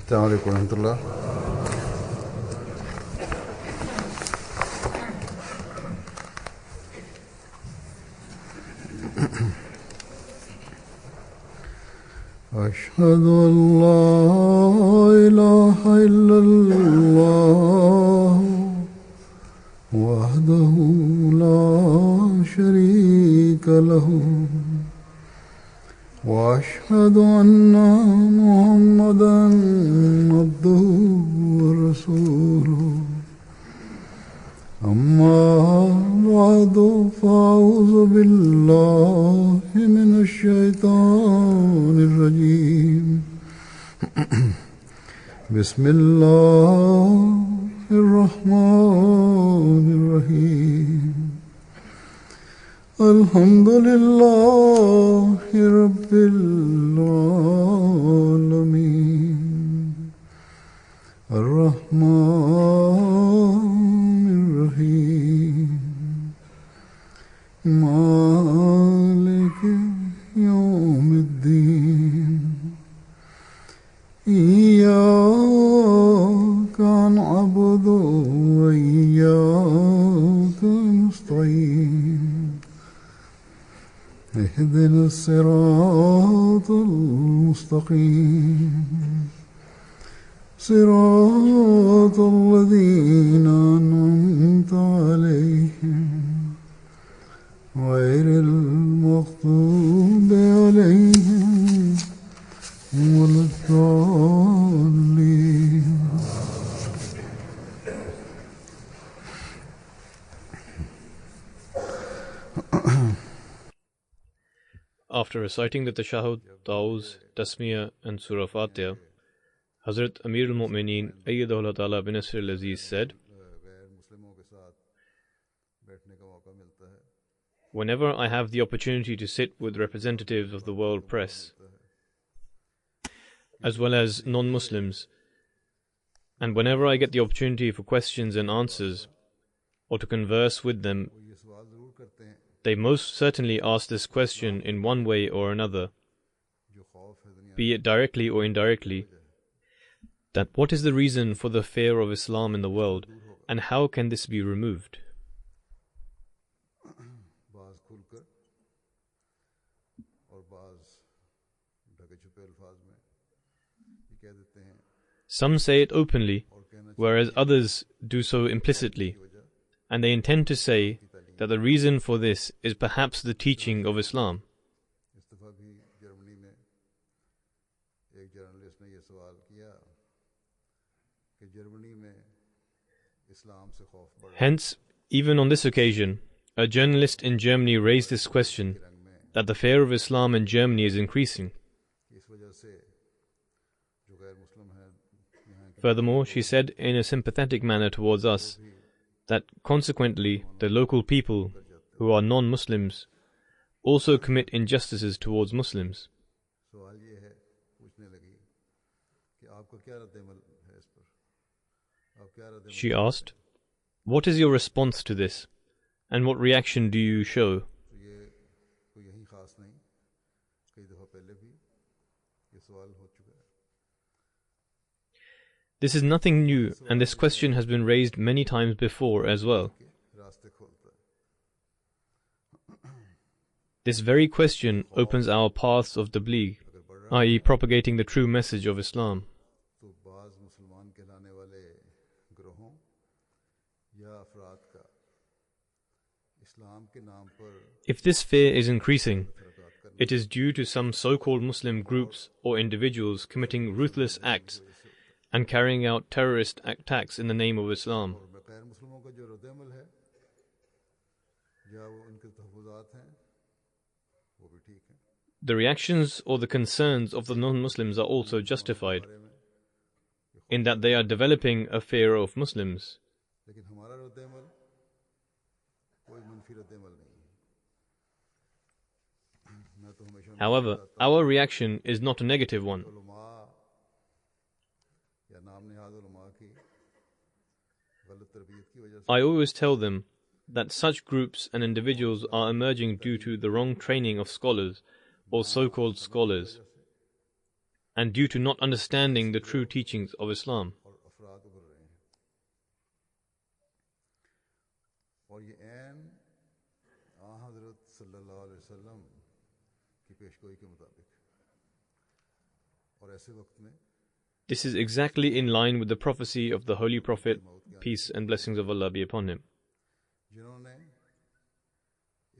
السلام عليكم ورحمة الله. أشهد أن لا إله إلا الله وحده لا شريك له وأشهد أن محمدًا عبده ورسوله أما بعد فأعوذ بالله من الشيطان الرجيم بسم الله الرحمن الرحيم الحمد لله رب العالمين الرحمن الرحيم مالك يوم الدين إياك نعبد وإياك نستعين اهدنا الصراط المستقيم صراط الذين أنعمت عليهم غير المغضوب عليهم ولا الضالين. After reciting the Tashahhud, Ta'awuz, Tasmiyah and Surah Fatiha, Hazrat Amir al-Mu'mineen Ayyadahullah Ta'ala bin Nasr al-Aziz said, "Whenever I have the opportunity to sit with representatives of the world press, as well as non-Muslims, and whenever I get the opportunity for questions and answers, or to converse with them, they most certainly ask this question in one way or another, be it directly or indirectly, that what is the reason for the fear of Islam in the world, and how can this be removed?" Some say it openly, whereas others do so implicitly, and they intend to say that the reason for this is perhaps the teaching of Islam. Hence, even on this occasion, a journalist in Germany raised this question that the fear of Islam in Germany is increasing. Furthermore, she said in a sympathetic manner towards us that consequently the local people who are non-Muslims also commit injustices towards Muslims. She asked, "What is your response to this, and what reaction do you show?" This is nothing new, and this question has been raised many times before as well. This very question opens our paths of tabligh, i.e. propagating the true message of Islam. If this fear is increasing, it is due to some so-called Muslim groups or individuals committing ruthless acts and carrying out terrorist attacks in the name of Islam. The reactions or the concerns of the non-Muslims are also justified, in that they are developing a fear of Muslims. However, our reaction is not a negative one. I always tell them that such groups and individuals are emerging due to the wrong training of scholars or so-called scholars. and due to not understanding the true teachings of Islam. और अफराद उभर रहे हैं और ये ऐन हज़रत सल्लल्लाहु अलैहि वसल्लम की पेशगोई के मुताबिक और ऐसे वक्त में This is exactly in line with the prophecy of the Holy Prophet, peace and blessings of Allah be upon him, जिन्होंने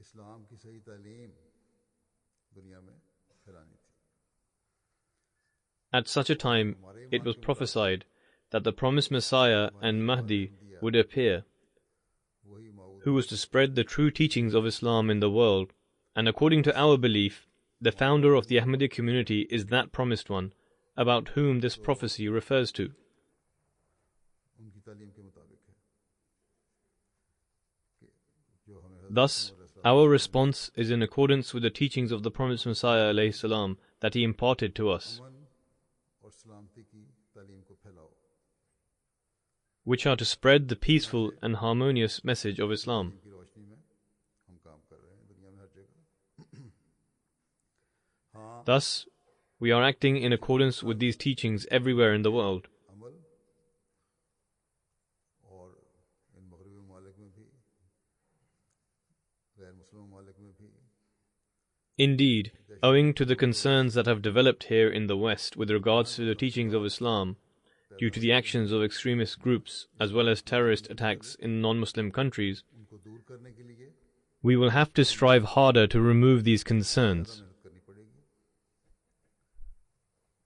इस्लाम की सही तालीम दुनिया में फैलानी थी. at such a time it was prophesied that the promised Messiah and Mahdi would appear, वही मऊद who was to spread the true teachings of Islam in the world, and according to our belief, the founder of the Ahmadi community is that promised one, about whom this prophecy refers to. उनकी तालीम के मुताबिक है कि जो हमें Thus, our response is in accordance with the teachings of the promised Messiah alayhi salam that he imparted to us, अमन और सलामती की तालीम को फैलाओ. which are to spread the peaceful and harmonious message of Islam. की रोशनी में हम काम कर रहे हैं दुनिया में हर जगह. हाँ, Thus, we are acting in accordance with these teachings everywhere in the world. अमल और इन मगरबी ममालिक में भी गैर मुस्लिम ममालिक में भी Indeed, owing to the concerns that have developed here in the West with regards to the teachings of Islam, due to the actions of extremist groups as well as terrorist attacks in non-Muslim countries, उनको दूर करने के लिए we will have to strive harder to remove these concerns. मेहनत करनी पड़ेगी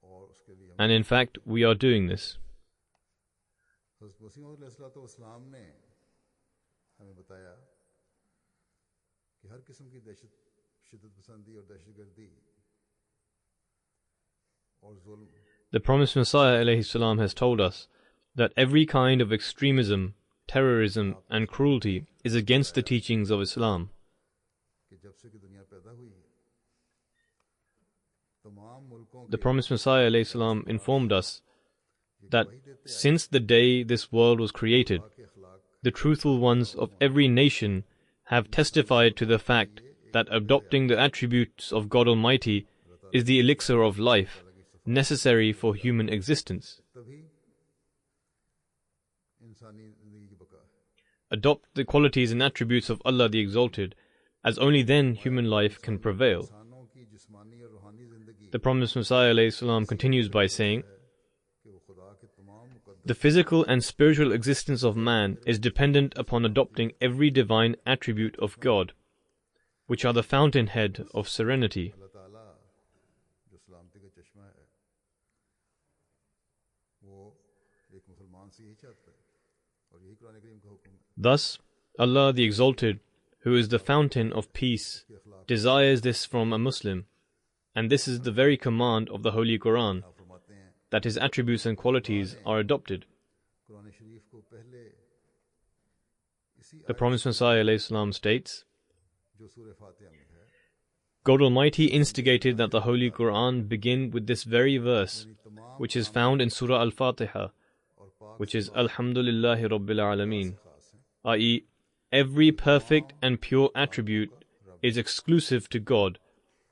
और उसके लिए And in fact, we are doing this. हज़रत मसीह मौऊद अलैहिस्सलाम ने हमें बताया कि हर किस्म की दहशत शिद्दत पसंदी और दहशतगर्दी और जुल्म The promised Messiah alayhi salam has told us that every kind of extremism, terrorism and cruelty is against the teachings of Islam. कि जब से कि दुनिया पैदा हुई है तमाम मुल्कों The के promised Messiah alayhi salam informed us that since the day this world was created, के अखलाक the truthful ones of every nation have testified to the fact that adopting the attributes of God Almighty is the elixir of life necessary for human existence. तभी इंसानी जिंदगी की बका है. Adopt the qualities and attributes of Allah the Exalted, as only then human life can prevail. इंसानों की जिस्मानी और रूहानी जिंदगी The promised Messiah alayhi salam continues by saying, कि वो खुदा के तमाम मुकद्दस the physical and spiritual existence of man is dependent upon adopting every divine attribute of God, which are the fountainhead of serenity. अल्लाह ताला जो सलामती का चश्मा है वो एक मुसलमान से यही चाहता है और यही कुरान करीम का हुक्म है. Thus, Allah the Exalted, who is the fountain of peace, desires this from a Muslim, and this is the very command of the Holy Quran, आप फरमाते हैं that his attributes and qualities are adopted. Quran शरीफ को पहले इसी The promised Messiah alayhi salam states, जो सूरह फातिहा में है God Almighty instigated that the Holy Quran begin with this very verse, तमाम which is found in Surah Al-Fatiha, और पाक which is Alhamdulillahi Rabbil Alameen, खास हैं. i.e., every perfect and pure attribute is exclusive to God,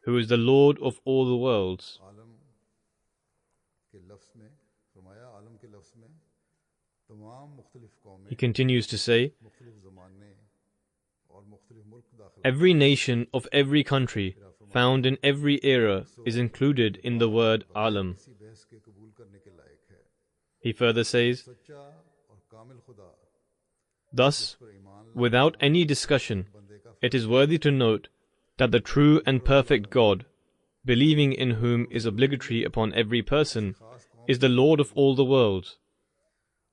who is the Lord of all the worlds. आलम के लफ्ज़ में फरमाया आलम के लफ्ज़ में तमाम मुख्तलिफ कौमें He continues to say, मुख्तलिफ ज़माने और मुख्तलिफ मुल्क दाखिल every nation of every country found in every era is included in the word Alam. इसी बहस के कबूल करने के लायक है. He further says, सच्चा और कामिल खुदा thus, पर ईमान without any discussion, बंदे का it is worthy to note that the true and perfect God, believing in whom is obligatory upon every person, is the Lord of all the worlds,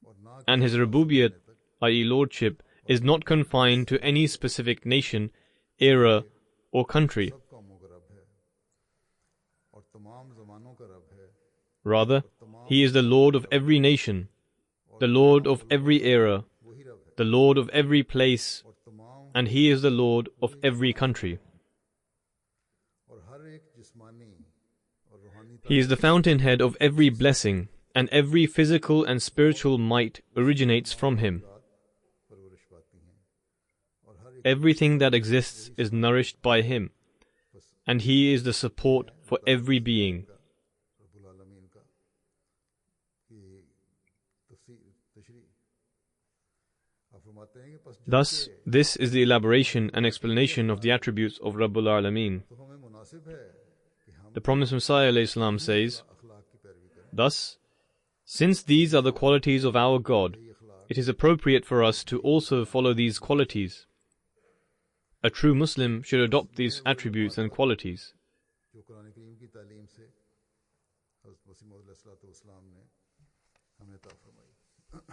और ना and his rububiyat, i.e. lordship, is not confined to any specific nation, era, or country. सब कौमों का रब है और तमाम ज़मानों का रब है. Rather, he is the Lord of every nation, the Lord of every era, वही रब है the Lord of every place, और तमाम and he is the Lord of every country. और हर एक जिस्मानी और रूहानी He is the fountainhead of every blessing, and every physical and spiritual might originates from him. परवरिश पाती हैं और हर एक Everything that exists is nourished by him, and he is the support for every being. रब्बुल आलमीन Thus, this is the elaboration and explanation of the attributes of Rabbul Alameen. The promised Messiah ﷺ says, thus, since these are the qualities of our God, it is appropriate for us to also follow these qualities. A true Muslim should adopt these attributes and qualities.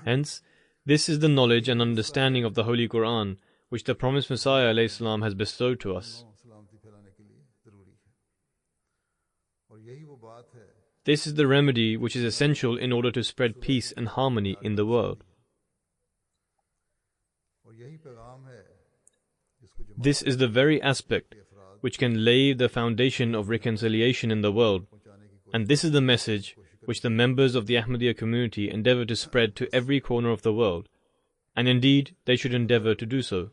Hence, this is the knowledge and understanding of the Holy Quran which the promised Messiah ﷺ has bestowed to us. This is the remedy which is essential in order to spread peace and harmony in the world. This is the very aspect which can lay the foundation of reconciliation in the world, and this is the message which the members of the Ahmadiyya community endeavor to spread to every corner of the world, and indeed they should endeavor to do so.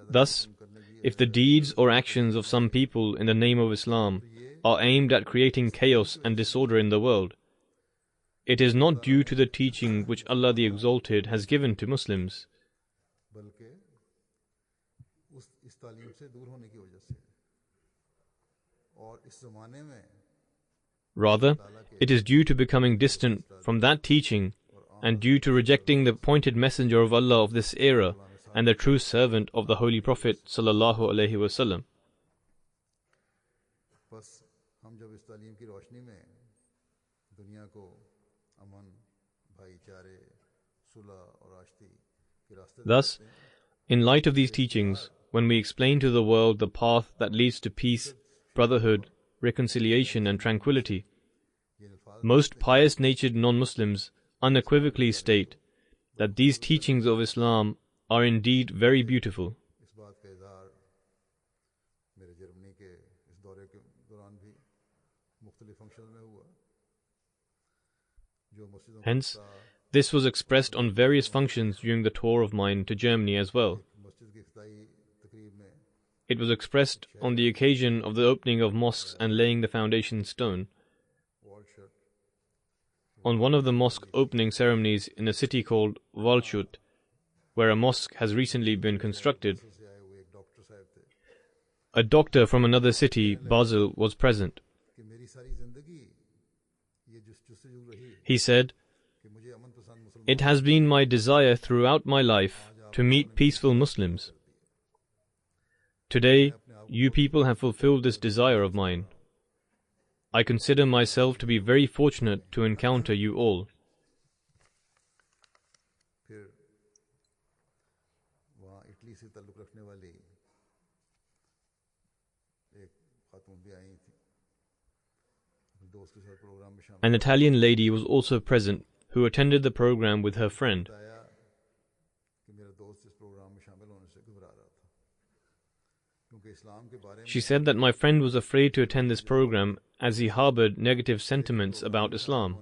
Thus, if the deeds or actions of some people in the name of Islam are aimed at creating chaos and disorder in the world, it is not due to the teaching which Allah the Exalted has given to Muslims. Rather, it is due to becoming distant from that teaching and due to rejecting the appointed messenger of Allah of this era and the true servant of the Holy Prophet sallallahu alaihi wasallam. Thus, in light of these teachings, when we explain to the world the path that leads to peace, brotherhood, reconciliation and tranquility, most pious-natured non-Muslims unequivocally state that these teachings of Islam are indeed very beautiful. Hence, this was expressed on various functions during the tour of mine to Germany as well. It was expressed on the occasion of the opening of mosques and laying the foundation stone. On one of the mosque opening ceremonies in a city called Waldshut, where a mosque has recently been constructed, a doctor from another city, Basel, was present. He said, "It has been my desire throughout my life to meet peaceful Muslims. Today, you people have fulfilled this desire of mine. I consider myself to be very fortunate to encounter you all." An Italian lady was also present who attended the program with her friend. She said that my friend was afraid to attend this program as he harbored negative sentiments about Islam.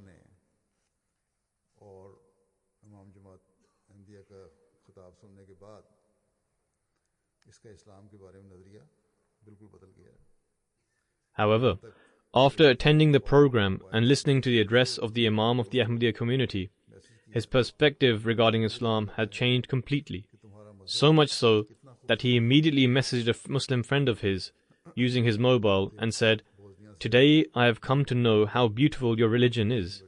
However, after attending the program and listening to the address of the Imam of the Ahmadiyya community, his perspective regarding Islam had changed completely, so much so that he immediately messaged a Muslim friend of his, using his mobile, and said, "Today I have come to know how beautiful your religion is."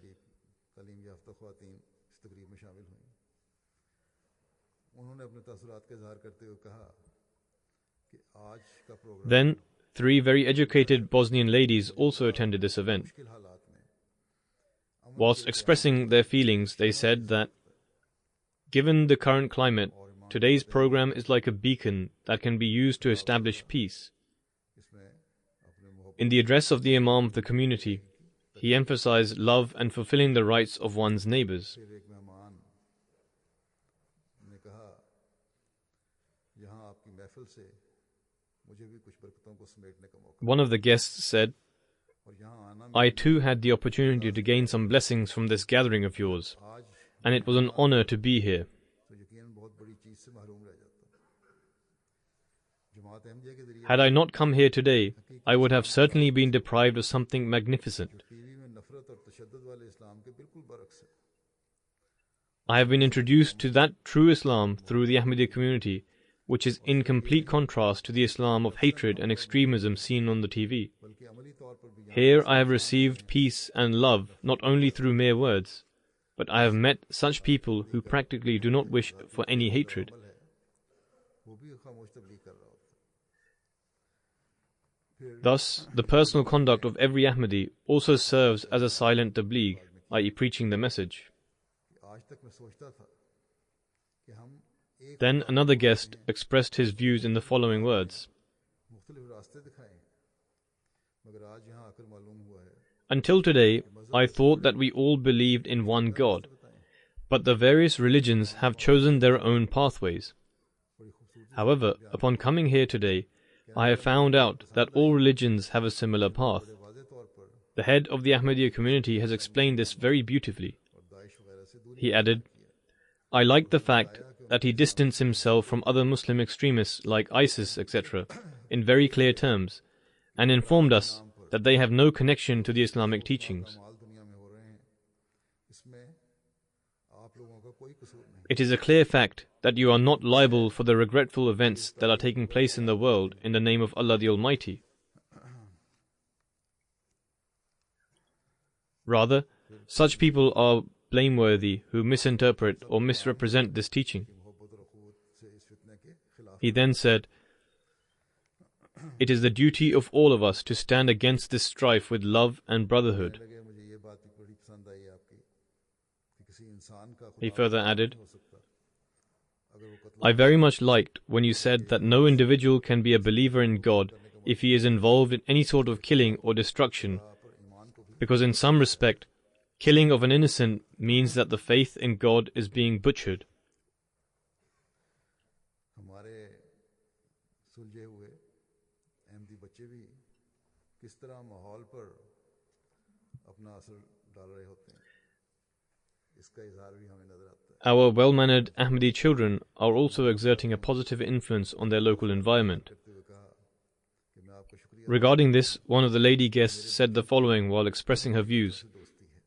Then, 3 very educated Bosnian ladies also attended this event. Whilst expressing their feelings, they said that, given the current climate, today's program is like a beacon that can be used to establish peace. In the address of the Imam of the community, he emphasized love and fulfilling the rights of one's neighbors. One of the guests said, "I too had the opportunity to gain some blessings from this gathering of yours, and it was an honor to be here." जमात अहमदिया के जरिए Had I not come here today, I would have certainly been deprived of something magnificent. TV में नफरत और तशद्दुद वाले इस्लाम के बिल्कुल बरक्स है। I have been introduced to that true Islam through the Ahmadiyya community, which is in complete contrast to the Islam of hatred and extremism seen on the TV. बल्कि अमली तौर पर भी Here I have received peace and love not only through mere words, but I have met such people who practically do not wish for any hatred. अमल है, वो भी खामोश तबलीग कर रहा होता है। Thus, the personal conduct of every Ahmadi also serves as a silent tabligh, i.e. preaching the message. आज तक मैं सोचता था कि हम एक Then another guest expressed his views in the following words. मुख्तलिफ रास्ते दिखाए, मगर आज यहाँ आकर मालूम हुआ है Until today, I thought that we all believed in one God, but the various religions have chosen their own pathways. However, upon coming here today, I have found out that all religions have a similar path. वाज़े तौर पर The head of the Ahmadiyya community has explained this very beautifully. और Daesh वगैरह से दूरी He added, I like the fact that he distanced himself from other Muslim extremists like ISIS, etc., in very clear terms, and informed us that they have no connection to the Islamic teachings. माल दुनिया में हो रहे हैं, इसमें आप लोगों का कोई कसूर नहीं। It is a clear fact that you are not liable for the regretful events that are taking place in the world in the name of Allah the Almighty. Rather, such people are blameworthy who misinterpret or misrepresent this teaching. मोहब्बत और अखूवत से इस फितने के खिलाफ He then said, It is the duty of all of us to stand against this strife with love and brotherhood. लगे मुझे ये बात बड़ी पसंद आई आपकी कि किसी इंसान का He खुदा further added, हो सकता अगर वो कत्ल I very much liked when you said that no individual can be a believer in God if he is involved in any sort of killing or destruction, पर ईमान को भी because in some respect, killing of an innocent means that the faith in God is being butchered. हमारे सुलझे हुए अहमदी बच्चे भी किस तरह माहौल पर अपना असर डाल रहे होते हैं, इसका इजहार भी हमें नजर आता है। Our well-mannered Ahmadi children are also exerting a positive influence on their local environment. करते हुए कहा कि मैं आपका शुक्रिया Regarding this, one of the lady guests said the following while expressing her views. दोस्ती है।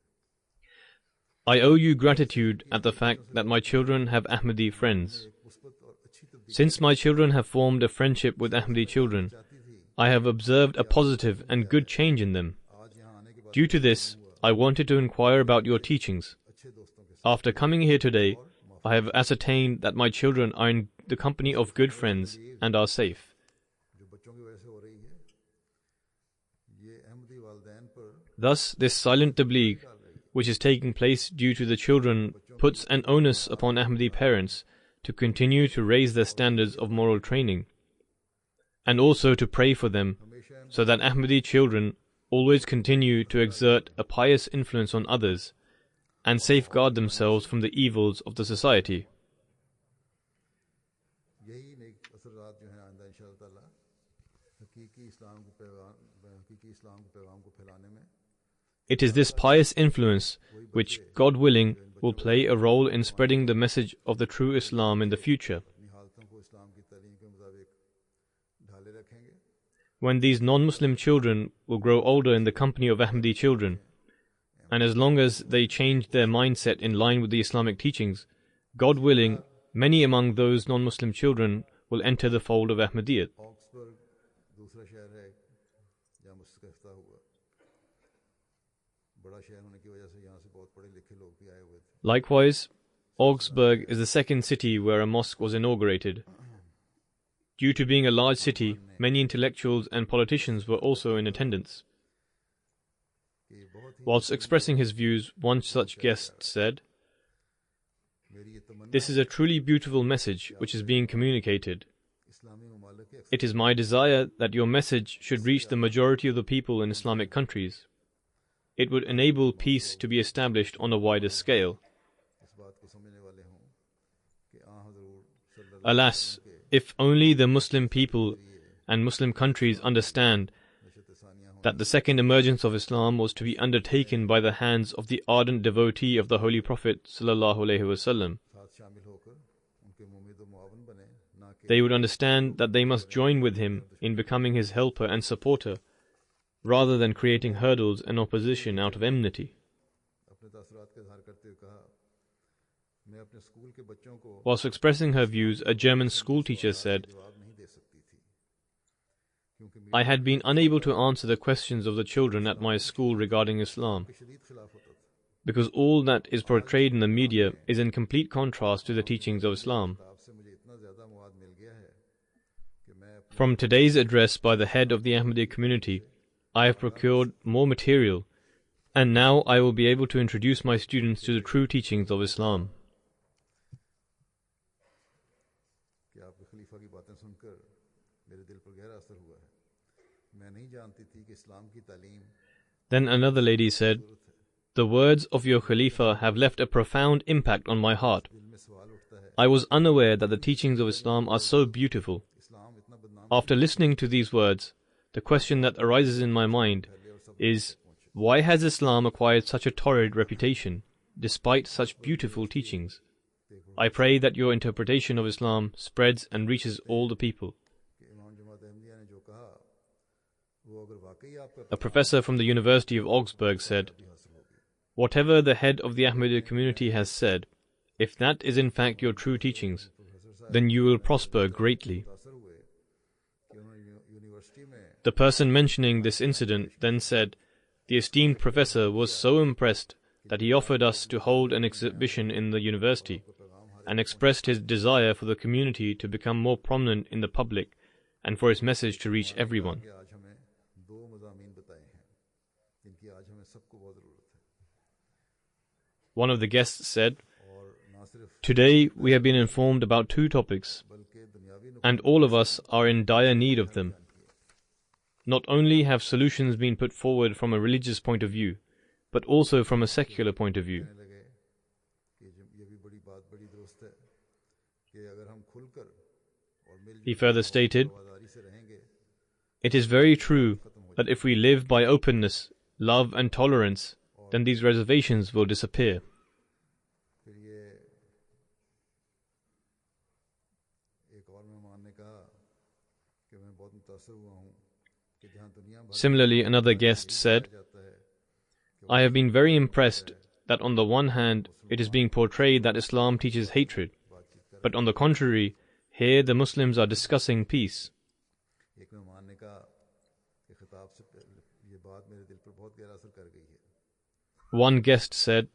I owe you gratitude at the fact that my children have Ahmadi friends. एक मुस्बत और अच्छी तब्दीली Since my children have formed a friendship with Ahmadi children, चाहती थी। I have observed a positive and good change in them. आज यहाँ आने के बाद Due to this, I wanted to inquire about your teachings. अच्छे दोस्तों के साथ After coming here today, I have ascertained that my children are in the company of good friends and are safe. जो बच्चों की वजह से हो रही है, ये अहमदी वालिदैन पर Thus, this silent tabligh, which is taking place due to the children, puts an onus upon Ahmadi parents to continue to raise their standards of moral training, and also to pray for them, हमेशा so that Ahmadi children always continue to exert a pious influence on others and safeguard themselves from the evils of the society. यही नेक असरात जो हैं आइंदा इंशाअल्लाह ताला हकीकी इस्लाम को पैगाम को फैलाने में It is this pious influence which, God willing, will play a role in spreading the message of the true Islam in the future. अपनी हालतों को इस्लाम की तालीम के मुताबिक ढाले रखेंगे। When these non-Muslim children will grow older in the company of Ahmadi children, and as long as they change their mindset in line with the Islamic teachings, God willing, many among those non-Muslim children will enter the fold of Ahmadiyyat. Oxford दूसरा शहर है जहाँ मुस्लिम इफ्ता हुआ, बड़ा शहर होने की वजह से यहाँ से बहुत पढ़े लिखे लोग भी आए हुए थे। Likewise, Augsburg is the second city where a mosque was inaugurated. Due to being a large city, many intellectuals and politicians were also in attendance. कि बहुत ही Whilst expressing his views, one such guest said, मेरी ये तमन्ना This is a truly beautiful message which is being communicated. इस्लामी ममालिक के It is my desire that your message should reach the majority of the people in Islamic countries. It would enable peace to be established on a wider scale. इस बात को समझने वाले हों कि हज़ूर सल्लल्लाहु Alas, if only the Muslim people and Muslim countries understand नशत Sania हों that the second emergence of Islam was to be undertaken by the hands of the ardent devotee of the Holy Prophet sallallahu alaihi wasallam, साथ शामिल होकर उनके मुमीद व मुआवन they would understand that they must join with him in becoming his helper and supporter, rather than creating hurdles and opposition out of enmity. Whilst expressing her views, a German schoolteacher said, "I had been unable to answer the questions of the children at my school regarding Islam, because all that is portrayed in the media is in complete contrast to the teachings of Islam. From today's address by the head of the Ahmadi community, I have procured more material, and now I will be able to introduce my students to the true teachings of Islam." Then another lady said, "The words of your Khalifa have left a profound impact on my heart. I was unaware that the teachings of Islam are so beautiful. After listening to these words, the question that arises in my mind is, why has Islam acquired such a torrid reputation, despite such beautiful teachings? I pray that your interpretation of Islam spreads and reaches all the people." A professor from the University of Augsburg said, "Whatever the head of the Ahmadi community has said, if that is in fact your true teachings, then you will prosper greatly." The person mentioning this incident then said, "The esteemed professor was so impressed that he offered us to hold an exhibition in the university, and expressed his desire for the community to become more prominent in the public and for his message to reach everyone." One of the guests said, "Today we have been informed about two topics, and all of us are in dire need of them. Not only have solutions been put forward from a religious point of view, but also from a secular point of view." He further stated, "It is very true that if we live by openness, love and tolerance, then these reservations will disappear." Similarly, another guest said, "I have been very impressed that on the one hand, it is being portrayed that Islam teaches hatred, but on the contrary, here the Muslims are discussing peace." One guest said,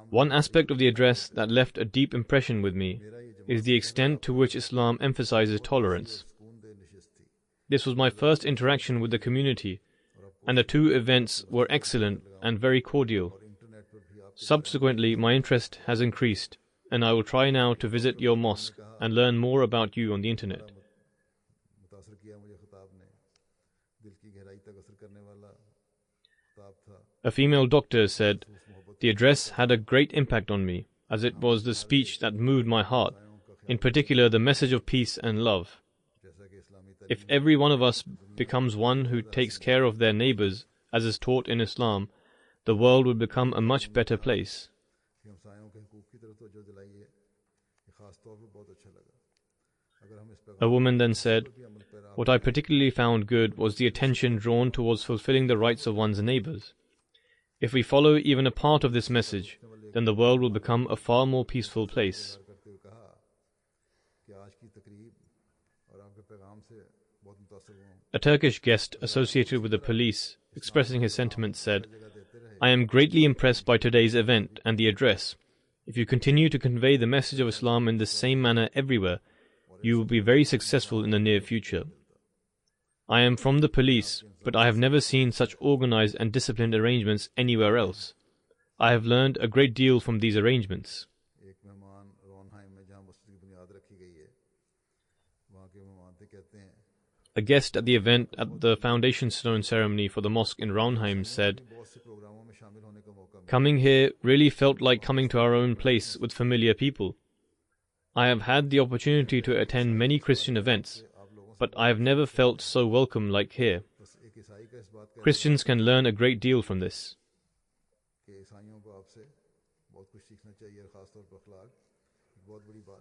"One aspect of the address that left a deep impression with me is the extent to which Islam emphasizes tolerance. This was my first interaction with the community, and the two events were excellent and very cordial. Subsequently, my interest has increased, and I will try now to visit your mosque and learn more about you on the internet." A female doctor said, "The address had a great impact on me, as it was the speech that moved my heart, in particular the message of peace and love. If every one of us becomes one who takes care of their neighbors, as is taught in Islam, the world will become a much better place." A woman then said, "What I particularly found good was the attention drawn towards fulfilling the rights of one's neighbors. If we follow even a part of this message, then the world will become a far more peaceful place." A Turkish guest associated with the police, expressing his sentiments, said, "I am greatly impressed by today's event and the address. If you continue to convey the message of Islam in the same manner everywhere, you will be very successful in the near future. I am from the police, but I have never seen such organized and disciplined arrangements anywhere else. I have learned a great deal from these arrangements." A guest at the event at the foundation stone ceremony for the mosque in Raunheim said, "Coming here really felt like coming to our own place with familiar people. I have had the opportunity to attend many Christian events, but I have never felt so welcome like here. Christians can learn a great deal from this."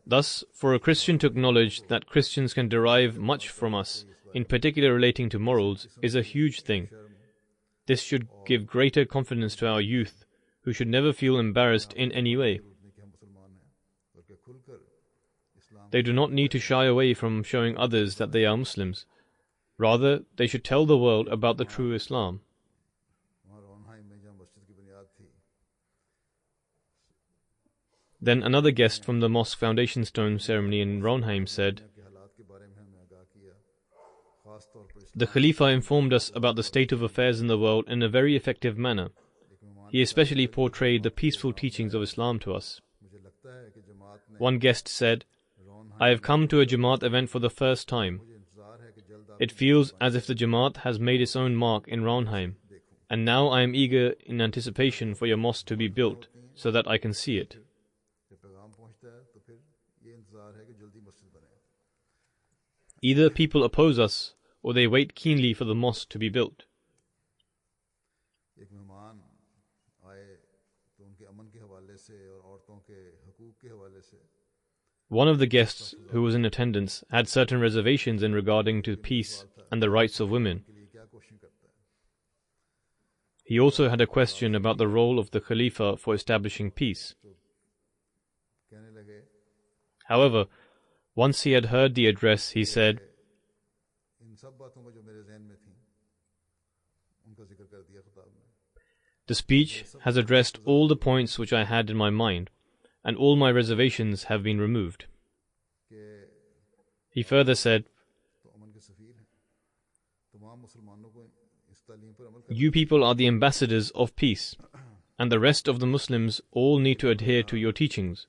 Thus, for a Christian to acknowledge that Christians can derive much from us, in particular relating to morals, is a huge thing. This should give greater confidence to our youth, who should never feel embarrassed in any way. They do not need to shy away from showing others that they are Muslims. Rather, they should tell the world about the true Islam. Then another guest from the mosque foundation stone ceremony in Raunheim said, "The Khalifa informed us about the state of affairs in the world in a very effective manner. He especially portrayed the peaceful teachings of Islam to us." One guest said, "I have come to a Jamaat event for the first time. It feels as if the Jamaat has made its own mark in Raunheim, and now I am eager in anticipation for your mosque to be built so that I can see it." Either people oppose us or they wait keenly for the mosque to be built. One of the guests who was in attendance had certain reservations in regarding to peace and the rights of women. He also had a question about the role of the Khalifa for establishing peace. However, once he had heard the address, he said, "The speech has addressed all the points which I had in my mind, and all my reservations have been removed." He further said, "You people are the ambassadors of peace, and the rest of the Muslims all need to adhere to your teachings."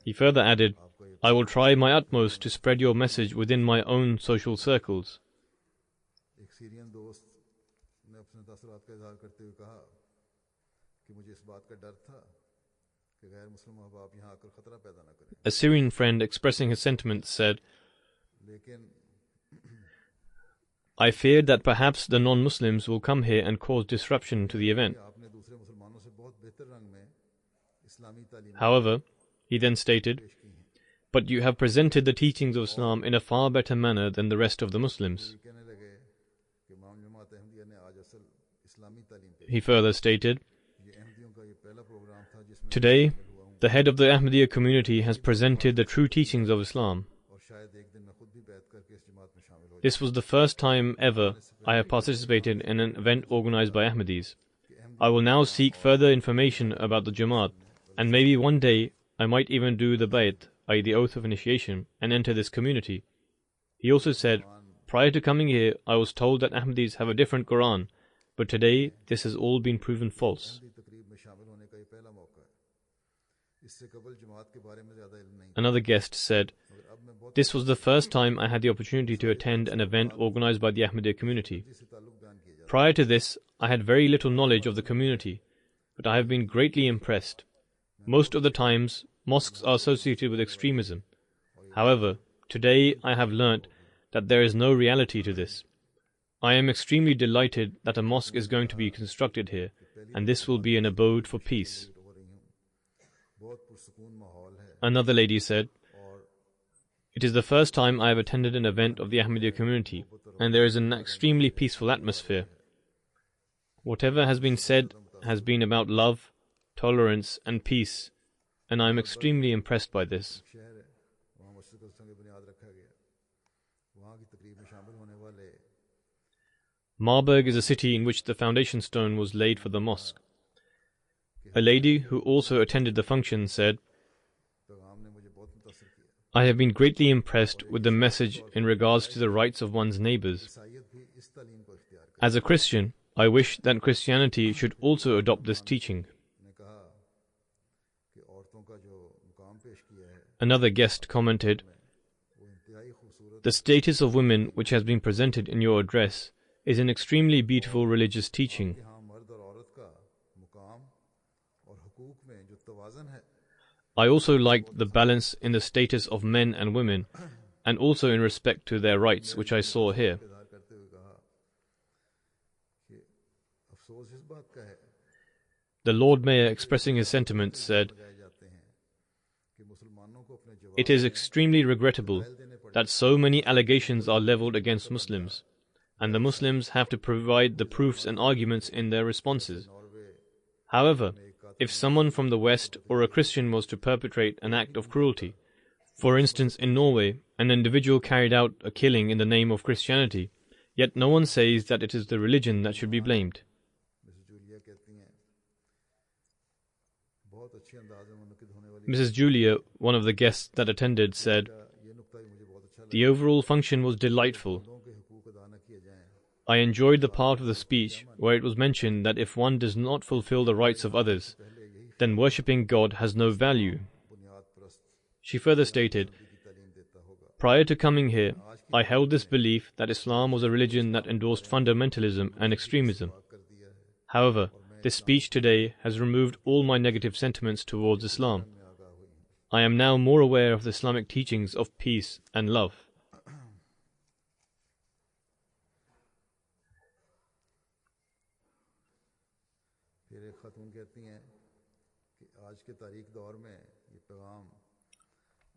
He further added, "I will try my utmost to spread your message within my own social circles." A Syrian friend expressing his sentiments said, "I feared that perhaps the non-Muslims will come here and cause disruption to the event." However, he then stated, "But you have presented the teachings of Islam in a far better manner than the rest of the Muslims." He further stated, "Today, the head of the Ahmadiyya community has presented the true teachings of Islam. This was the first time ever I have participated in an event organized by Ahmadis. I will now seek further information about the Jamaat, and maybe one day I might even do the bayt, i.e. the oath of initiation, and enter this community." He also said, "Prior to coming here, I was told that Ahmadis have a different Quran, but today this has all been proven false." Another guest said, "This was the first time I had the opportunity to attend an event organized by the Ahmadiyya community. Prior to this, I had very little knowledge of the community, but I have been greatly impressed. Most of the times, mosques are associated with extremism. However, today I have learnt that there is no reality to this. I am extremely delighted that a mosque is going to be constructed here, and this will be an abode for peace." Another lady said, "It is the first time I have attended an event of the Ahmadiyya community, and there is an extremely peaceful atmosphere. Whatever has been said has been about love, tolerance, and peace, and I am extremely impressed by this." Marburg is a city in which the foundation stone was laid for the mosque. A lady who also attended the function said, "I have been greatly impressed with the message in regards to the rights of one's neighbors. As a Christian, I wish that Christianity should also adopt this teaching." Another guest commented, "The status of women which has been presented in your address is an extremely beautiful religious teaching. I also liked the balance in the status of men and women, and also in respect to their rights, which I saw here. the Lord Mayor, expressing his sentiments, said, "It is extremely regrettable that so many allegations are leveled against Muslims, and the Muslims have to provide the proofs and arguments in their responses. However, if someone from the West or a Christian was to perpetrate an act of cruelty, for instance in Norway, an individual carried out a killing in the name of Christianity, yet no one says that it is the religion that should be blamed." Mrs. Julia, one of the guests that attended, said, "The overall function was delightful. I enjoyed the part of the speech where it was mentioned that if one does not fulfill the rights of others, then worshipping God has no value." She further stated, "Prior to coming here, I held this belief that Islam was a religion that endorsed fundamentalism and extremism. However, this speech today has removed all my negative sentiments towards Islam. I am now more aware of the Islamic teachings of peace and love."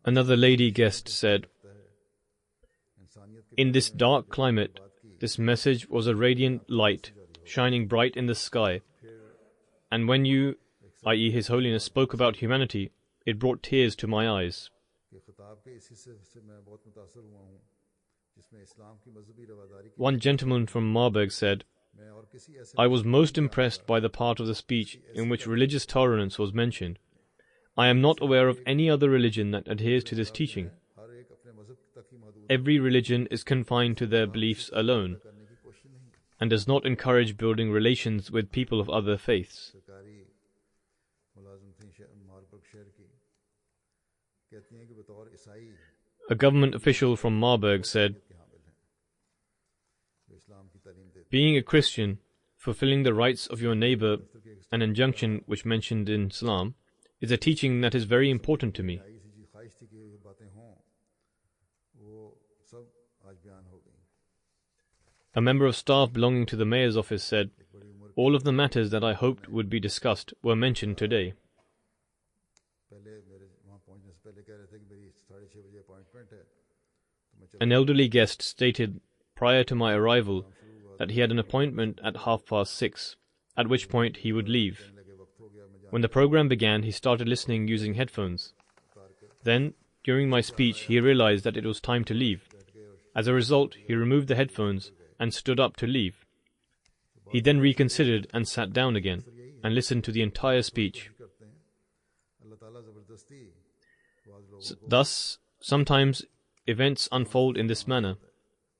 Another lady guest said, "In this dark climate, this message was a radiant light shining bright in the sky, and when you, i.e. His Holiness, spoke about humanity, it brought tears to my eyes." One gentleman from Marburg said, "I was most impressed by the part of the speech in which religious tolerance was mentioned. I am not aware of any other religion that adheres to this teaching. Every religion is confined to their beliefs alone and does not encourage building relations with people of other faiths." A government official from Marburg said, "Being a Christian, fulfilling the rights of your neighbor, an injunction which mentioned in Islam, is a teaching that is very important to me." A member of staff belonging to the mayor's office said, "All of the matters that I hoped would be discussed were mentioned today." An elderly guest stated prior to my arrival that he had an appointment at 6:30, at which point he would leave. When the program began, he started listening using headphones. Then, during my speech, he realized that it was time to leave. As a result, he removed the headphones and stood up to leave. He then reconsidered and sat down again and listened to the entire speech. Thus, sometimes events unfold in this manner.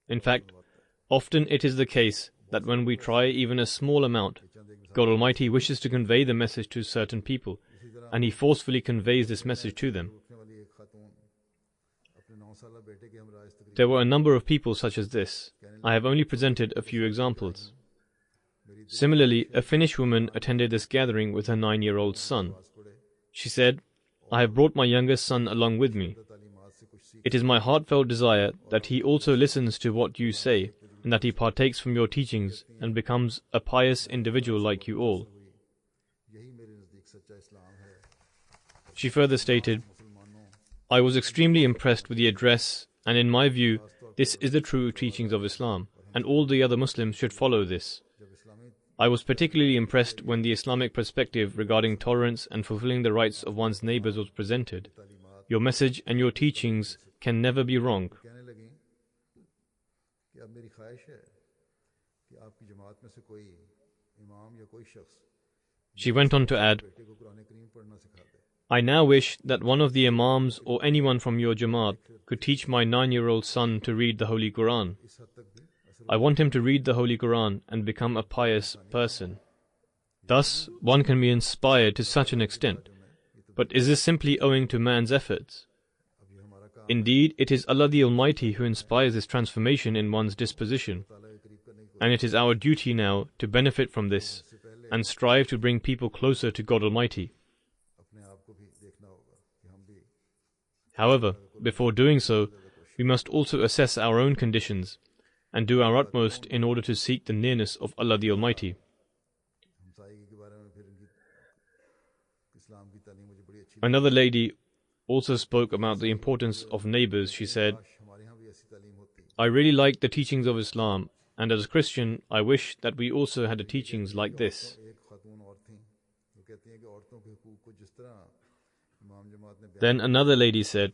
In fact, often it is the case that when we try even a small amount, God Almighty wishes to convey the message to certain people, and He forcefully conveys this message to them. There were a number of people such as this. I have only presented a few examples. Similarly, a Finnish woman attended this gathering with her 9-year-old son. She said, "I have brought my youngest son along with me. It is my heartfelt desire that he also listens to what you say, and that he partakes from your teachings and becomes a pious individual like you all." She further stated, "I was extremely impressed with the address, and in my view, this is the true teachings of Islam, and all the other Muslims should follow this. I was particularly impressed when the Islamic perspective regarding tolerance and fulfilling the rights of one's neighbors was presented. Your message and your teachings can never be wrong." She went on to add, "I now wish that one of the Imams or anyone from your Jamaat could teach my 9-year-old son to read the Holy Quran. I want him to read the Holy Quran and become a pious person." Thus, one can be inspired to such an extent. But is this simply owing to man's efforts? Indeed, it is Allah the Almighty who inspires this transformation in one's disposition. And it is our duty now to benefit from this and strive to bring people closer to God Almighty. However, before doing so, we must also assess our own conditions and do our utmost in order to seek the nearness of Allah the Almighty. Another lady also spoke about the importance of neighbors. She said, I really like the teachings of Islam, and as a Christian, I wish that we also had the teachings like this. Then another lady said,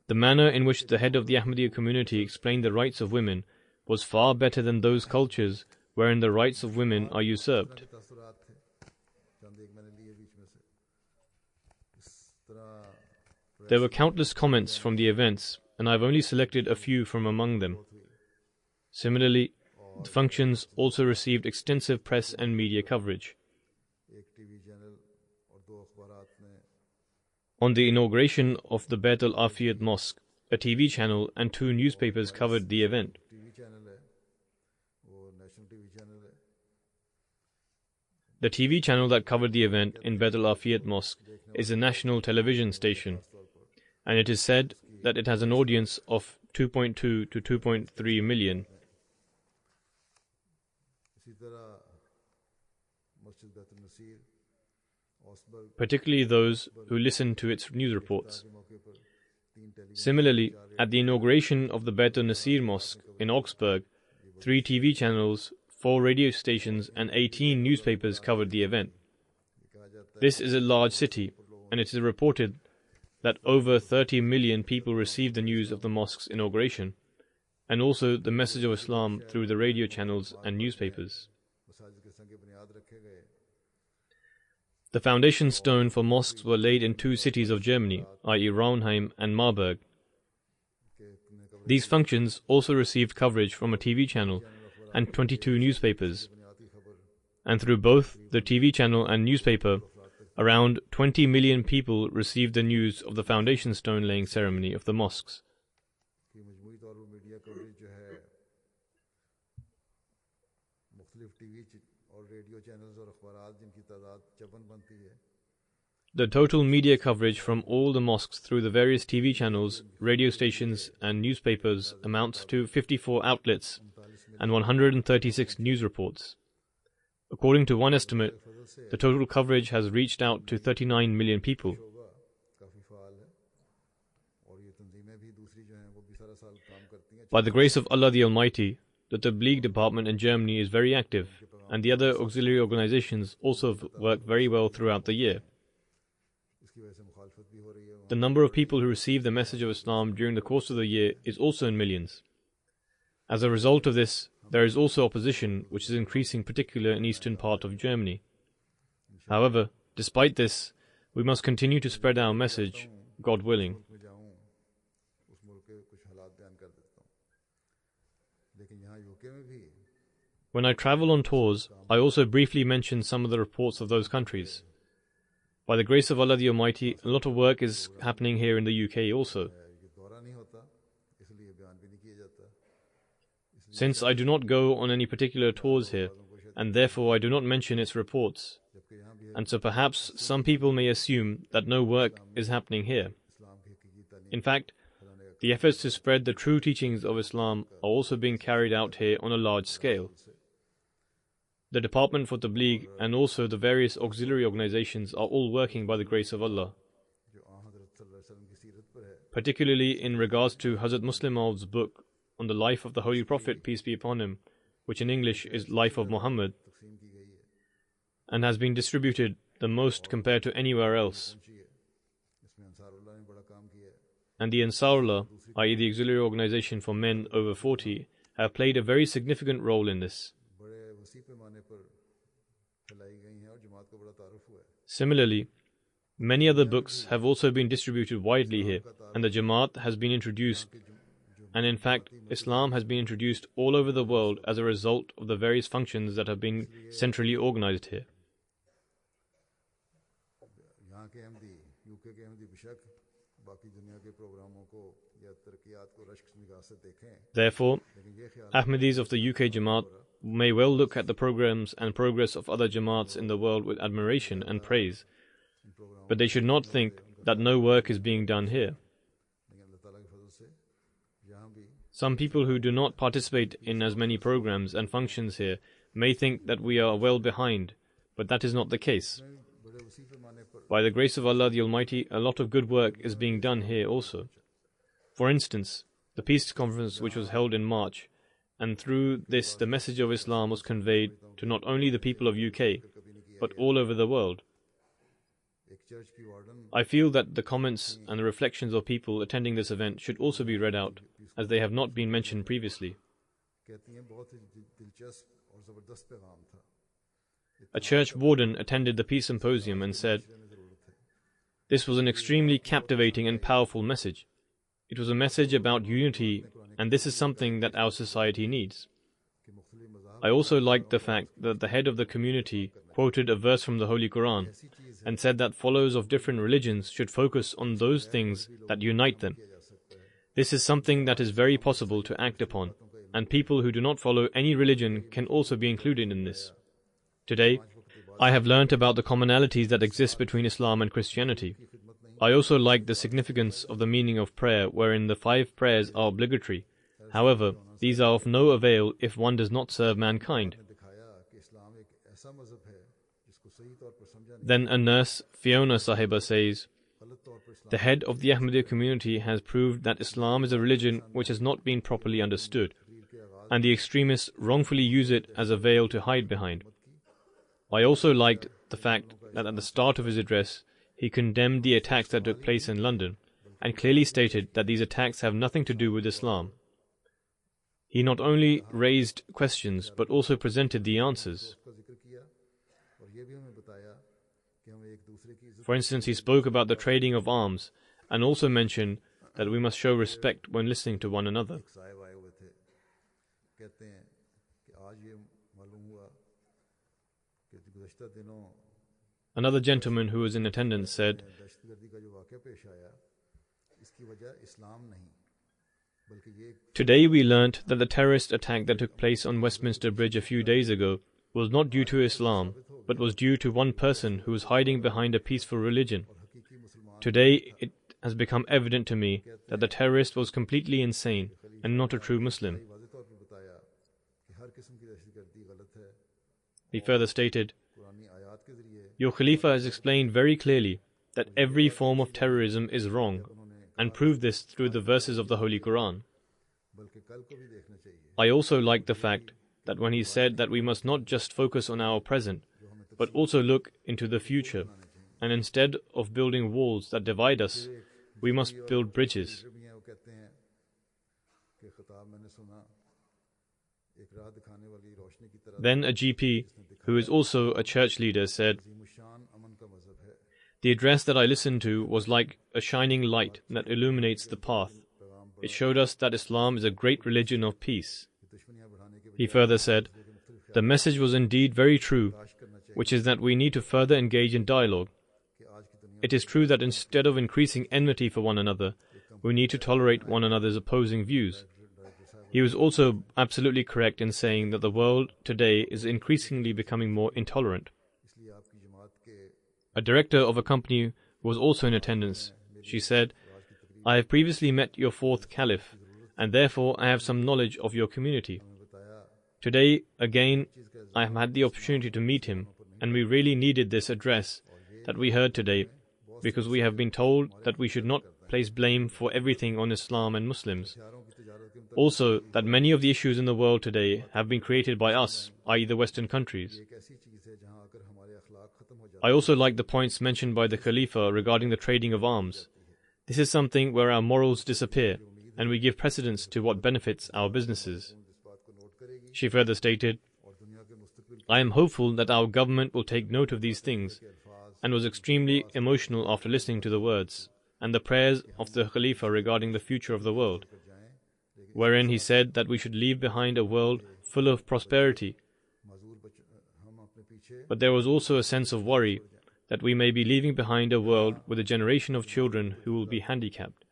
the manner in which the head of the Ahmadiyya community explained the rights of women was far better than those cultures wherein the rights of women are usurped. There were countless comments from the events, and I have only selected a few from among them. Similarly, the functions also received extensive press and media coverage. On the inauguration of the Bayt al-Afiyat Mosque, a TV channel and 2 newspapers covered the event. The TV channel that covered the event in Bayt al-Afiyat Mosque is a national television station, and it is said that it has an audience of 2.2 to 2.3 million. Particularly those who listen to its news reports. Similarly, at the inauguration of the Bayt al-Nasir Mosque in Augsburg, 3 TV channels, 4 radio stations and 18 newspapers covered the event. This is a large city, and it is reported that over 30 million people received the news of the mosque's inauguration, and also the message of Islam through the radio channels and newspapers. The foundation stone for mosques were laid in 2 cities of Germany, i.e. Raunheim and Marburg. These functions also received coverage from a TV channel and 22 newspapers, and through both the TV channel and newspaper, around 20 million people received the news of the foundation stone laying ceremony of the mosques. The total media coverage from all the mosques through the various TV channels, radio stations and newspapers amounts to 54 outlets and 136 news reports. According to one estimate, the total coverage has reached out to 39 million people. By the grace of Allah the Almighty, the Tabligh department in Germany is very active, and the other auxiliary organizations also work very well throughout the year. The number of people who receive the message of Islam during the course of the year is also in millions. As a result of this, there is also opposition, which is increasing, particularly in eastern part of Germany. However, despite this, we must continue to spread our message, God willing. When I travel on tours, I also briefly mention some of the reports of those countries. By the grace of Allah the Almighty, a lot of work is happening here in the UK also. Since I do not go on any particular tours here, and therefore I do not mention its reports, and so perhaps some people may assume that no work is happening here. In fact, the efforts to spread the true teachings of Islam are also being carried out here on a large scale. The Department for Tabligh and also the various auxiliary organizations are all working by the grace of Allah. Particularly in regards to Hazrat Muslim Maud's book on the life of the Holy Prophet, peace be upon him, which in English is Life of Muhammad, and has been distributed the most compared to anywhere else. And the Ansarullah, i.e. the auxiliary organization for men over 40, have played a very significant role in this. Similarly, many other books have also been distributed widely here, and the Jamaat has been introduced, and in fact, Islam has been introduced all over the world as a result of the various functions that have been centrally organized here. Therefore, Ahmadis of the UK Jamaat may well look at the programs and progress of other Jamaats in the world with admiration and praise, but they should not think that no work is being done here. Some people who do not participate in as many programs and functions here may think that we are well behind, but that is not the case. By the grace of Allah the Almighty, a lot of good work is being done here also. For instance, the peace conference which was held in March, and through this the message of Islam was conveyed to not only the people of UK, but all over the world. I feel that the comments and the reflections of people attending this event should also be read out, as they have not been mentioned previously. A church warden attended the peace symposium and said, "This was an extremely captivating and powerful message. It was a message about unity, and this is something that our society needs." I also liked the fact that the head of the community quoted a verse from the Holy Quran and said that followers of different religions should focus on those things that unite them. This is something that is very possible to act upon, and people who do not follow any religion can also be included in this. Today, I have learnt about the commonalities that exist between Islam and Christianity. I also like the significance of the meaning of prayer, wherein the 5 prayers are obligatory. However, these are of no avail if one does not serve mankind. Then a nurse, Fiona Sahiba, says, "The head of the Ahmadiyya community has proved that Islam is a religion which has not been properly understood, and the extremists wrongfully use it as a veil to hide behind." I also liked the fact that at the start of his address, he condemned the attacks that took place in London, and clearly stated that these attacks have nothing to do with Islam. He not only raised questions, but also presented the answers. For instance, he spoke about the trading of arms, and also mentioned that we must show respect when listening to one another. Another gentleman who was in attendance said, "Today we learnt that the terrorist attack that took place on Westminster Bridge a few days ago was not due to Islam, but was due to one person who was hiding behind a peaceful religion. Today it has become evident to me that the terrorist was completely insane and not a true Muslim." He further stated, "Your Khalifa has explained very clearly that every form of terrorism is wrong, and proved this through the verses of the Holy Quran." I also like the fact that when he said that we must not just focus on our present, but also look into the future, and instead of building walls that divide us, we must build bridges. Then a GP, who is also a church leader, said, "The address that I listened to was like a shining light that illuminates the path. It showed us that Islam is a great religion of peace." He further said, "The message was indeed very true, which is that we need to further engage in dialogue. It is true that instead of increasing enmity for one another, we need to tolerate one another's opposing views." He was also absolutely correct in saying that the world today is increasingly becoming more intolerant. A director of a company was also in attendance. She said, "I have previously met your 4th Caliph, and therefore I have some knowledge of your community. Today, again, I have had the opportunity to meet him, and we really needed this address that we heard today, because we have been told that we should not place blame for everything on Islam and Muslims. Also, that many of the issues in the world today have been created by us, i.e. the Western countries." I also like the points mentioned by the Khalifa regarding the trading of arms. This is something where our morals disappear, and we give precedence to what benefits our businesses. She further stated, "I am hopeful that our government will take note of these things," and was extremely emotional after listening to the words and the prayers of the Khalifa regarding the future of the world, wherein he said that we should leave behind a world full of prosperity. But there was also a sense of worry that we may be leaving behind a world with a generation of children who will be handicapped.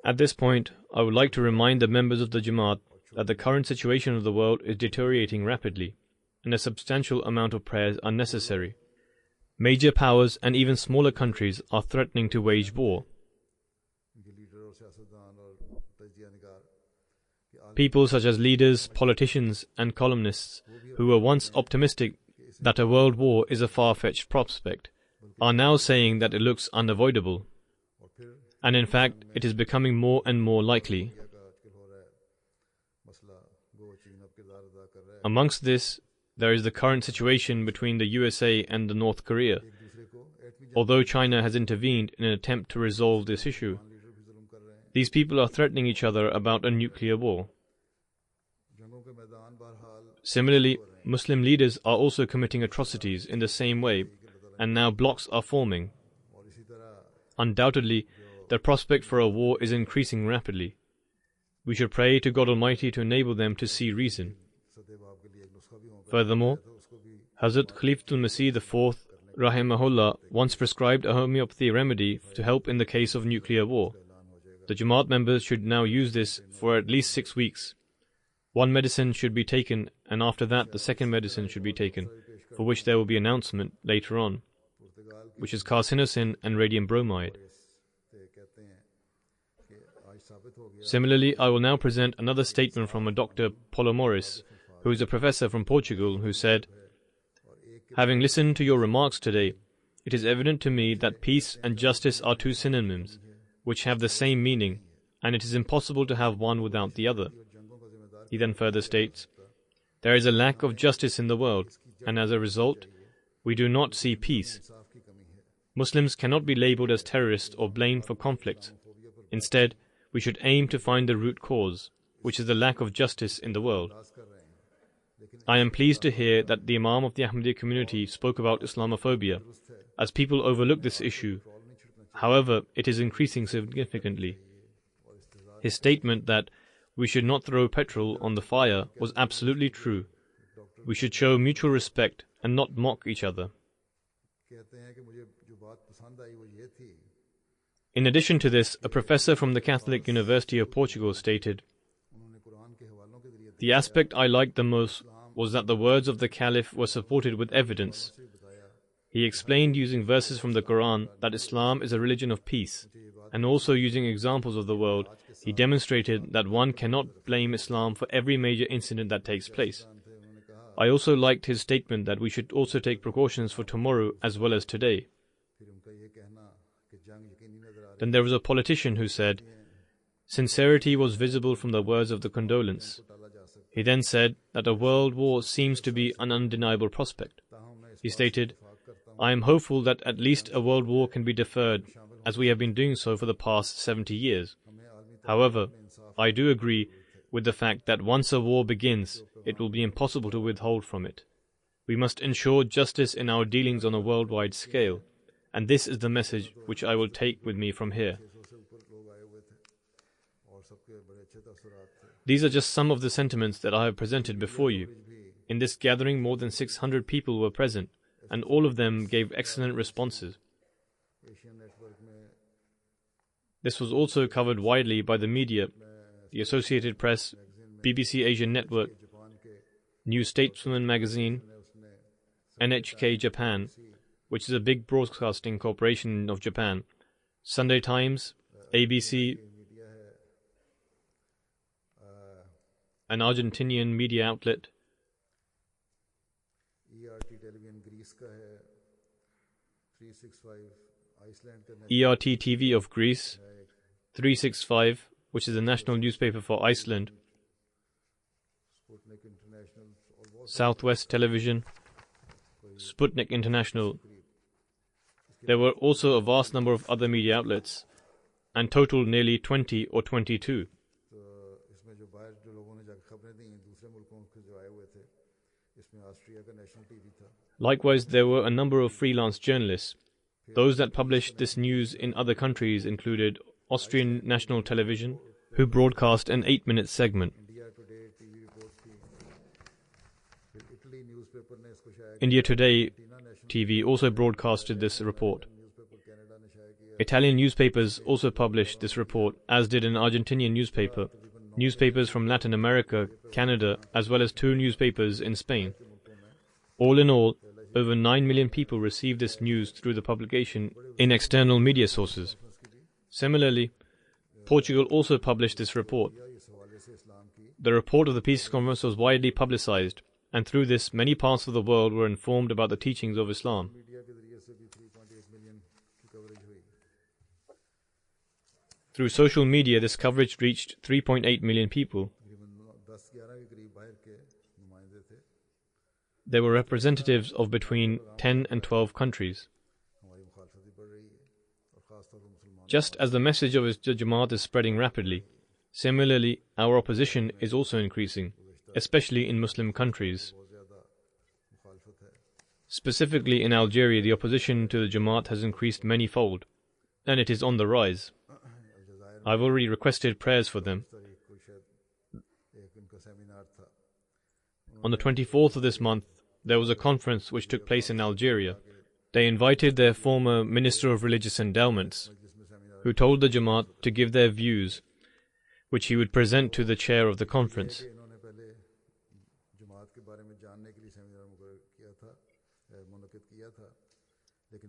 At this point, I would like to remind the members of the Jamaat that the current situation of the world is deteriorating rapidly, and a substantial amount of prayers are necessary. Major powers and even smaller countries are threatening to wage war. People such as leaders, politicians, and columnists who were once optimistic that a world war is a far-fetched prospect are now saying that it looks unavoidable. And in fact, it is becoming more and more likely. Amongst this, there is the current situation between the USA and the North Korea. Although China has intervened in an attempt to resolve this issue, these people are threatening each other about a nuclear war. Similarly, Muslim leaders are also committing atrocities in the same way, and now blocs are forming. Undoubtedly, the prospect for a war is increasing rapidly. We should pray to God Almighty to enable them to see reason. Furthermore, Hazrat Khalifatul Masih IV, Rahimahullah, once prescribed a homeopathy remedy to help in the case of nuclear war. The Jamaat members should now use this for at least 6 weeks. One medicine should be taken, and after that the second medicine should be taken, for which there will be announcement later on, which is carcinosin and radium bromide. Similarly, I will now present another statement from a Dr. Paulo Morris, who is a professor from Portugal, who said, "Having listened to your remarks today, it is evident to me that peace and justice are two synonyms, which have the same meaning, and it is impossible to have one without the other." He then further states, "There is a lack of justice in the world, and as a result, we do not see peace. Muslims cannot be labeled as terrorists or blamed for conflict. Instead, we should aim to find the root cause, which is the lack of justice in the world." I am pleased to hear that the Imam of the Ahmadiyya community spoke about Islamophobia, as people overlook this issue. However, it is increasing significantly. His statement that we should not throw petrol on the fire was absolutely true. We should show mutual respect and not mock each other. In addition to this, a professor from the Catholic University of Portugal stated, "The aspect I liked the most was that the words of the Caliph were supported with evidence. He explained using verses from the Quran that Islam is a religion of peace, and also using examples of the world, he demonstrated that one cannot blame Islam for every major incident that takes place. I also liked his statement that we should also take precautions for tomorrow as well as today." Then there was a politician who said, "Sincerity was visible from the words of the condolence." He then said that a world war seems to be an undeniable prospect. He stated, "I am hopeful that at least a world war can be deferred, as we have been doing so for the past 70 years. However, I do agree with the fact that once a war begins, it will be impossible to withhold from it. We must ensure justice in our dealings on a worldwide scale, and this is the message which I will take with me from here." These are just some of the sentiments that I have presented before you. In this gathering, more than 600 people were present, and all of them gave excellent responses. This was also covered widely by the media, the Associated Press, BBC Asian Network, New Statesman magazine, NHK Japan, which is a big broadcasting corporation of Japan, Sunday Times, ABC, an Argentinian media outlet, ERT TV of Greece, 365, which is a national newspaper for Iceland, Southwest Television, Sputnik International. There were also a vast number of other media outlets, and totaled nearly 20 or 22. Likewise, there were a number of freelance journalists. Those that published this news in other countries included Austrian National Television, who broadcast an 8-minute segment. India Today TV also broadcasted this report. Italian newspapers also published this report, as did an Argentinian newspaper, newspapers from Latin America, Canada, as well as 2 newspapers in Spain. All in all, over 9 million people received this news through the publication in external media sources. Similarly, Portugal also published this report. the report of the Peace Conference was widely publicized, and through this many parts of the world were informed about the teachings of Islam. Through social media, this coverage reached 3.8 million people. There were representatives of between 10 and 12 countries. Just as the message of the Jamaat is spreading rapidly, similarly, our opposition is also increasing, especially in Muslim countries. Specifically in Algeria, the opposition to the Jamaat has increased many-fold, and it is on the rise. I've already requested prayers for them. On the 24th of this month, there was a conference which took place in Algeria. They invited their former Minister of Religious Endowments, who told the Jamaat to give their views, which he would present to the chair of the conference.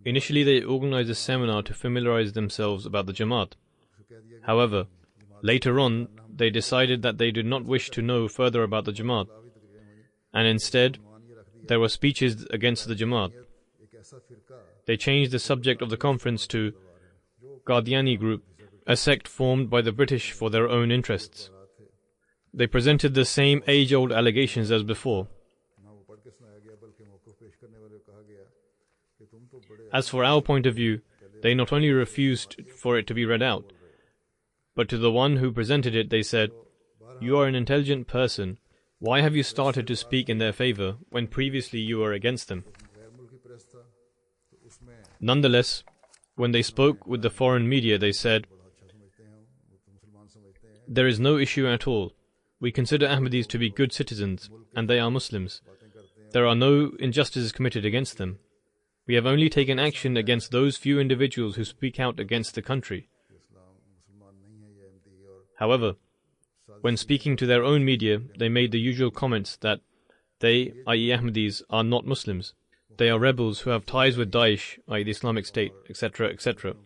Initially, they organized a seminar to familiarize themselves about the Jamaat. However, later on, they decided that they did not wish to know further about the Jamaat, and instead, there were speeches against the Jamaat. They changed the subject of the conference to Qadiani group, a sect formed by the British for their own interests. They presented the same age-old allegations as before. As for our point of view, they not only refused for it to be read out, but to the one who presented it they said, "You are an intelligent person. Why have you started to speak in their favor when previously you were against them?" Nonetheless, when they spoke with the foreign media, they said, "There is no issue at all. We consider Ahmadis to be good citizens, and they are Muslims. There are no injustices committed against them. We have only taken action against those few individuals who speak out against the country." However, when speaking to their own media, they made the usual comments that they, i.e. Ahmadis, are not Muslims. They are rebels who have ties with Daesh, i.e. the Islamic State, etc., etc.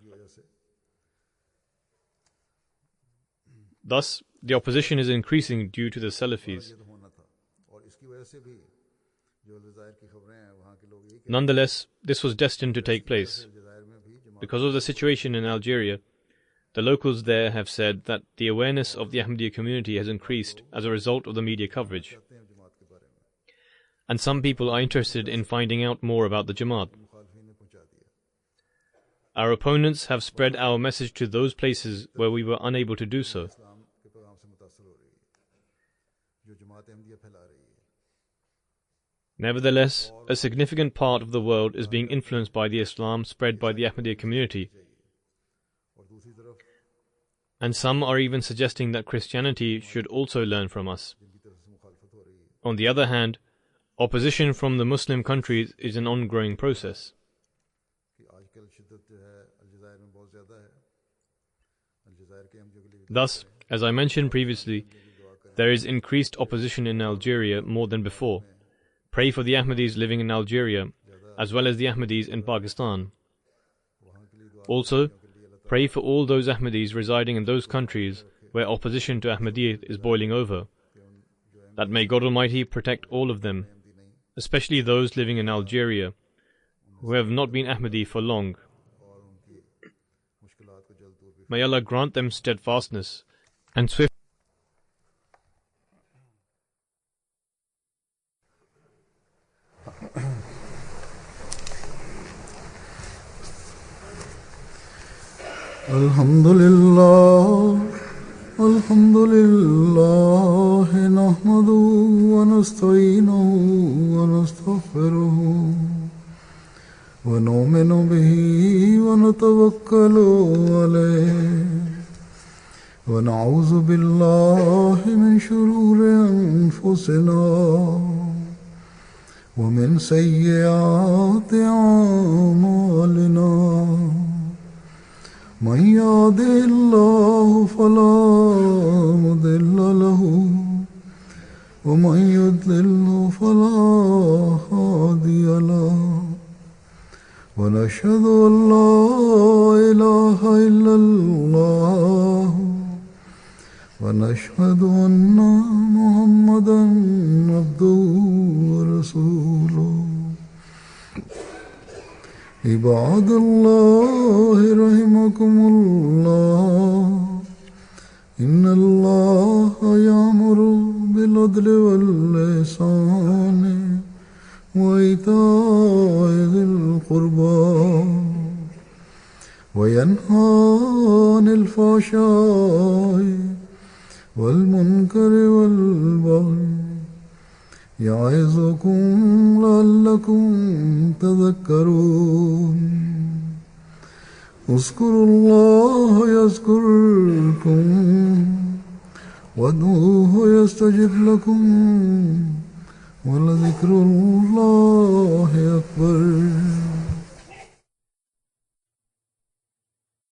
Thus, the opposition is increasing due to the Salafis. Nonetheless, this was destined to take place. Because of the situation in Algeria, the locals there have said that the awareness of the Ahmadiyya community has increased as a result of the media coverage. And some people are interested in finding out more about the Jamaat. Our opponents have spread our message to those places where we were unable to do so. Nevertheless, a significant part of the world is being influenced by the Islam spread by the Ahmadiyya community. And some are even suggesting that Christianity should also learn from us. On the other hand, opposition from the Muslim countries is an ongoing process. Thus, as I mentioned previously, there is increased opposition in Algeria more than before. Pray for the Ahmadis living in Algeria, as well as the Ahmadis in Pakistan. Also, pray for all those Ahmadis residing in those countries where opposition to Ahmadiyyat is boiling over, that may God Almighty protect all of them, especially those living in Algeria, who have not been Ahmadi for long. May Allah grant them steadfastness and swift. Alhamdulillah, nahmaduhu wa nasta'inuhu wa nastaghfiruhu wa nu'minu bihi wa natawakkalu alayhi wa na'udhu billahi min shururi anfusina wa min sayyiati a'malina. من يهده الله فلا مضل له ومن يضلل فلا هادي له ونشهد أن لا إله إلا الله ونشهد أن محمدا عبده ورسوله عباد الله رحمكم الله إن الله يأمر بالعدل والإحسان وإيتاء ذي القربى وينهى عن الفحشاء والمنكر والبغي يعظكم لعلكم تذكرون اذكروا الله يذكركم وادعوه يستجب لكم ولذكر الله أكبر